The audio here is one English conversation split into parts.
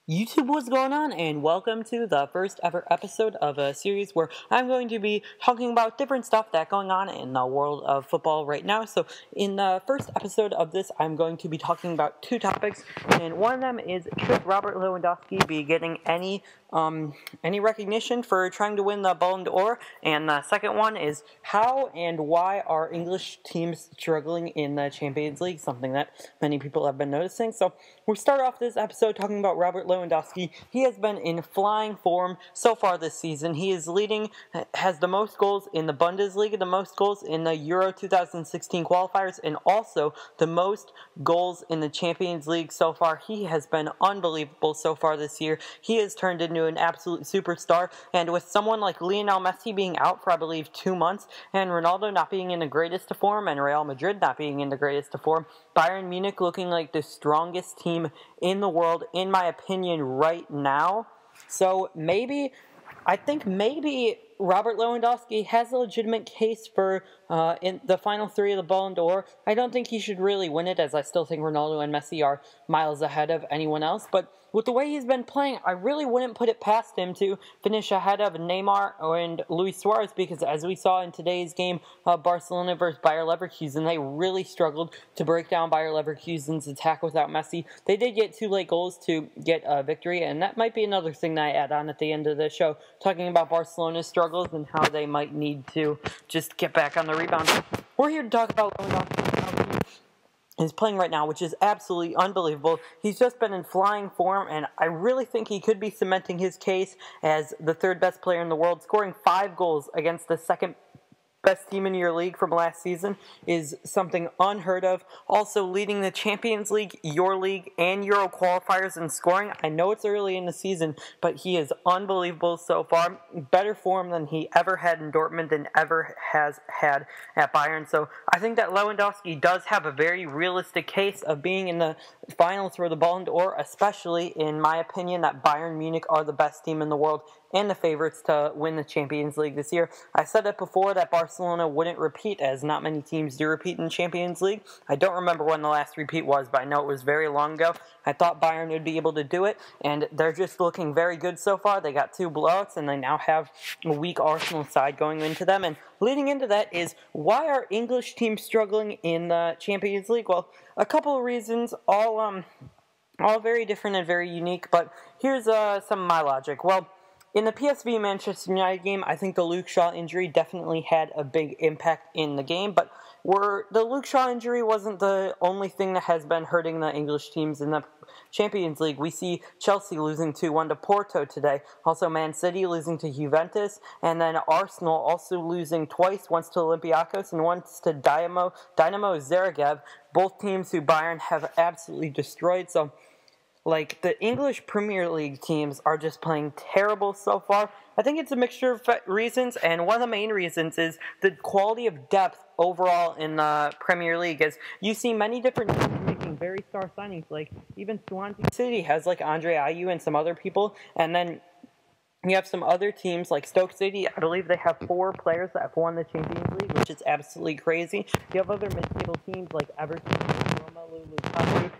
YouTube, what's going on, and welcome to the first ever episode of a series where I'm going to be talking about different stuff that's going on in the world of football right now. So in the first episode of this, I'm going to be talking about two topics, and one of them is, should Robert Lewandowski be getting any recognition for trying to win the Ballon d'Or? And the second one is, how and why are English teams struggling in the Champions League, something that many people have been noticing. So we'll start off this episode talking about Robert Lewandowski. He has been in flying form so far this season. He is leading, has the most goals in the Bundesliga, the most goals in the Euro 2016 qualifiers, and also the most goals in the Champions League so far. He has been unbelievable so far this year. He has turned into an absolute superstar, and with someone like Lionel Messi being out for, I believe, 2 months, and Ronaldo not being in the greatest of form, and Real Madrid not being in the greatest of form, Bayern Munich looking like the strongest team in the world, in my opinion, right now. So I think maybe Robert Lewandowski has a legitimate case for in the final three of the Ballon d'Or. I don't think he should really win it, as I still think Ronaldo and Messi are miles ahead of anyone else. But with the way he's been playing, I really wouldn't put it past him to finish ahead of Neymar and Luis Suarez, because as we saw in today's game, Barcelona versus Bayer Leverkusen, they really struggled to break down Bayer Leverkusen's attack without Messi. They did get 2 late goals to get a victory, and that might be another thing that I add on at the end of the show, talking about Barcelona's struggles and how they might need to just get back on the rebound. We're here to talk about Lewandowski is playing right now, which is absolutely unbelievable. He's just been in flying form, and I really think he could be cementing his case as the 3rd best player in the world. Scoring 5 goals against the 2nd best team in your league from last season is something unheard of. Also leading the Champions League, your league, and Euro qualifiers in scoring. I know it's early in the season, but he is unbelievable so far. Better form than he ever had in Dortmund and ever has had at Bayern. So I think that Lewandowski does have a very realistic case of being in the finals for the Ballon d'Or, especially in my opinion that Bayern Munich are the best team in the world and the favorites to win the Champions League this year. I said it before that Barcelona wouldn't repeat, as not many teams do repeat in the Champions League. I don't remember when the last repeat was, but I know it was very long ago. I thought Bayern would be able to do it, and they're just looking very good so far. They got 2 blowouts, and they now have a weak Arsenal side going into them. And leading into that is, why are English teams struggling in the Champions League? Well, a couple of reasons, all very different and very unique, but here's some of my logic. Well, in the PSV Manchester United game, I think the Luke Shaw injury definitely had a big impact in the game, but the Luke Shaw injury wasn't the only thing that has been hurting the English teams in the Champions League. We see Chelsea losing 2-1 to Porto today, also Man City losing to Juventus, and then Arsenal also losing twice, once to Olympiacos and once to Dynamo Zagreb, both teams who Bayern have absolutely destroyed. So like, the English Premier League teams are just playing terrible so far. I think it's a mixture of reasons, and one of the main reasons is the quality of depth overall in the Premier League. As you see many different teams making very star signings, like even Swansea City has like Andre Ayew and some other people, and then you have some other teams like Stoke City. I believe they have 4 players that have won the Champions League, which is absolutely crazy. You have other mid-table teams like Everton, Romelu Lukaku,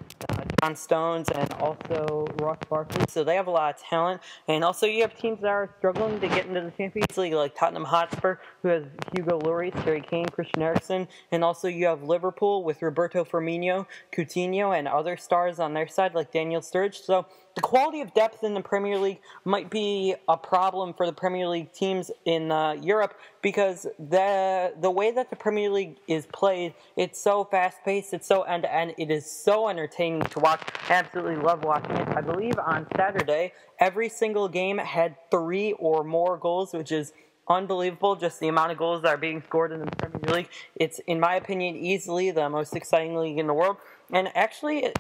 John Stones, and also Ross Barkley. So they have a lot of talent. And also you have teams that are struggling to get into the Champions League, like Tottenham Hotspur, who has Hugo Lloris, Harry Kane, Christian Eriksen. And also you have Liverpool with Roberto Firmino, Coutinho, and other stars on their side, like Daniel Sturridge. So the quality of depth in the Premier League might be a problem for the Premier League teams in Europe, because the way that the Premier League is played, it's so fast-paced, it's so end-to-end, it is so entertaining to watch. I absolutely love watching it. I believe on Saturday, every single game had 3 or more goals, which is unbelievable, just the amount of goals that are being scored in the Premier League. It's, in my opinion, easily the most exciting league in the world, and actually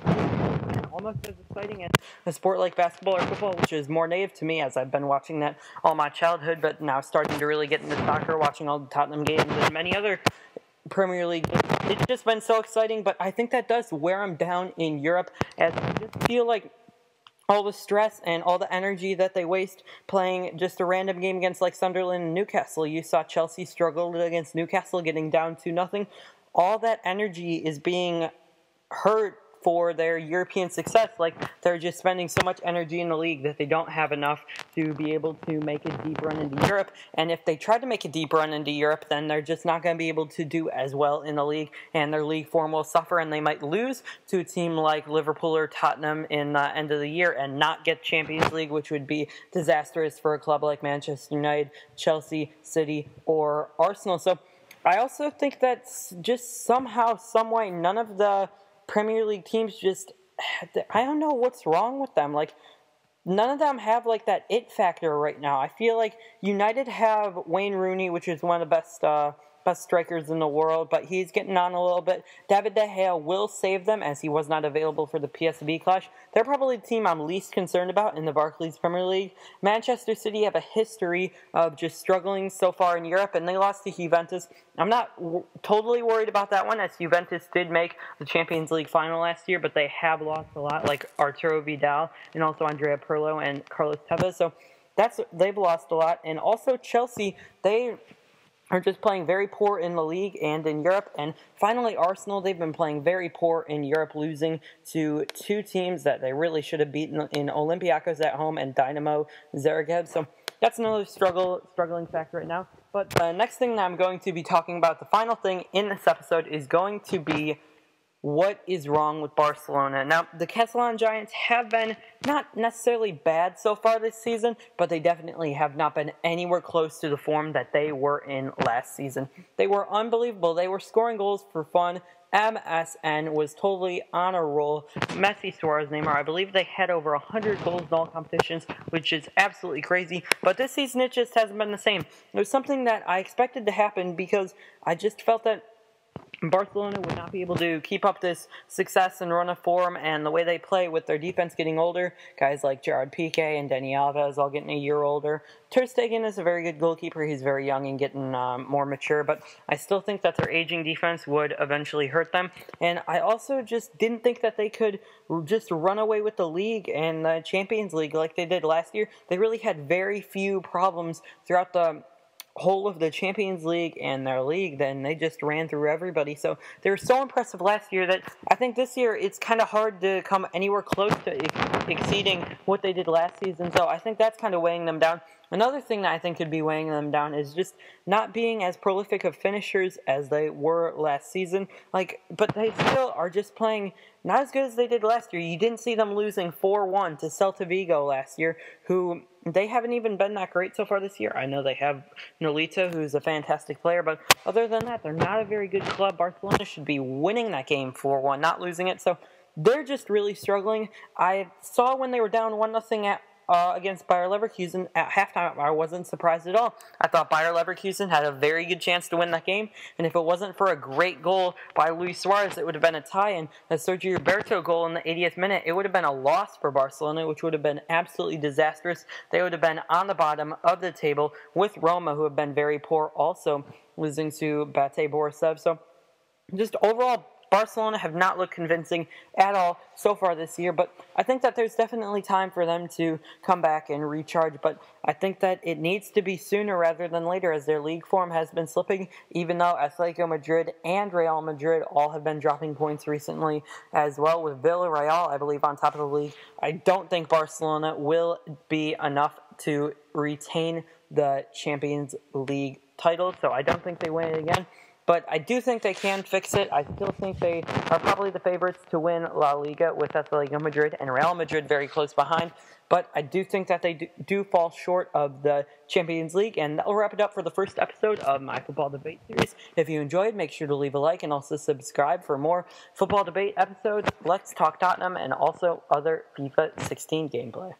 almost as exciting as a sport like basketball or football, which is more native to me, as I've been watching that all my childhood, but now starting to really get into soccer, watching all the Tottenham games and many other Premier League. It's just been so exciting, but I think that does wear them down in Europe, as I just feel like all the stress and all the energy that they waste playing just a random game against like Sunderland and Newcastle. You saw Chelsea struggle against Newcastle, getting down 2-0. All that energy is being hurt for their European success. Like, they're just spending so much energy in the league that they don't have enough to be able to make a deep run into Europe. And if they try to make a deep run into Europe, then they're just not going to be able to do as well in the league, and their league form will suffer, and they might lose to a team like Liverpool or Tottenham in the end of the year and not get Champions League, which would be disastrous for a club like Manchester United, Chelsea, City, or Arsenal. So I also think that just somehow, someway, none of the Premier League teams just, I don't know what's wrong with them. Like, none of them have, like, that it factor right now. I feel like United have Wayne Rooney, which is one of the best strikers in the world, but he's getting on a little bit. David De Gea will save them, as he was not available for the PSV clash. They're probably the team I'm least concerned about in the Barclays Premier League. Manchester City have a history of just struggling so far in Europe, and they lost to Juventus. I'm not totally worried about that one, as Juventus did make the Champions League final last year, but they have lost a lot, like Arturo Vidal and also Andrea Pirlo and Carlos Tevez. So they've lost a lot. And also Chelsea, they are just playing very poor in the league and in Europe. And finally, Arsenal, they've been playing very poor in Europe, losing to two teams that they really should have beaten in Olympiacos at home and Dynamo Zagreb. So that's another struggling factor right now. But the next thing that I'm going to be talking about, the final thing in this episode, is going to be what is wrong with Barcelona. Now, the Catalan Giants have been not necessarily bad so far this season, but they definitely have not been anywhere close to the form that they were in last season. They were unbelievable. They were scoring goals for fun. MSN was totally on a roll. Messi, Suarez, Neymar, I believe they had over 100 goals in all competitions, which is absolutely crazy. But this season, it just hasn't been the same. It was something that I expected to happen because I just felt that Barcelona would not be able to keep up this success and run of form and the way they play with their defense getting older. Guys like Gerard Piqué and Dani Alves all getting a year older. Ter Stegen is a very good goalkeeper. He's very young and getting more mature, but I still think that their aging defense would eventually hurt them. And I also just didn't think that they could just run away with the league and the Champions League like they did last year. They really had very few problems throughout the whole of the Champions League and their league, then they just ran through everybody. So they were so impressive last year that I think this year it's kind of hard to come anywhere close to exceeding what they did last season. So I think that's kind of weighing them down. Another thing that I think could be weighing them down is just not being as prolific of finishers as they were last season. But they still are just playing not as good as they did last year. You didn't see them losing 4-1 to Celta Vigo last year, who they haven't even been that great so far this year. I know they have Nolito, who's a fantastic player, but other than that, they're not a very good club. Barcelona should be winning that game 4-1, not losing it. So they're just really struggling. I saw when they were down 1-0 against Bayer Leverkusen at halftime, I wasn't surprised at all. I thought Bayer Leverkusen had a very good chance to win that game, and if it wasn't for a great goal by Luis Suarez, it would have been a tie, and the Sergio Roberto goal in the 80th minute, it would have been a loss for Barcelona, which would have been absolutely disastrous. They would have been on the bottom of the table with Roma, who have been very poor, also losing to Bate Borisov. So just overall, Barcelona have not looked convincing at all so far this year, but I think that there's definitely time for them to come back and recharge, but I think that it needs to be sooner rather than later, as their league form has been slipping, even though Atletico Madrid and Real Madrid all have been dropping points recently as well, with Villarreal, I believe, on top of the league. I don't think Barcelona will be enough to retain the Champions League title, so I don't think they win it again. But I do think they can fix it. I still think they are probably the favorites to win La Liga, with Atletico Madrid and Real Madrid very close behind. But I do think that they do fall short of the Champions League. And that will wrap it up for the first episode of my Football Debate series. If you enjoyed, make sure to leave a like and also subscribe for more Football Debate episodes, Let's Talk Tottenham, and also other FIFA 16 gameplay.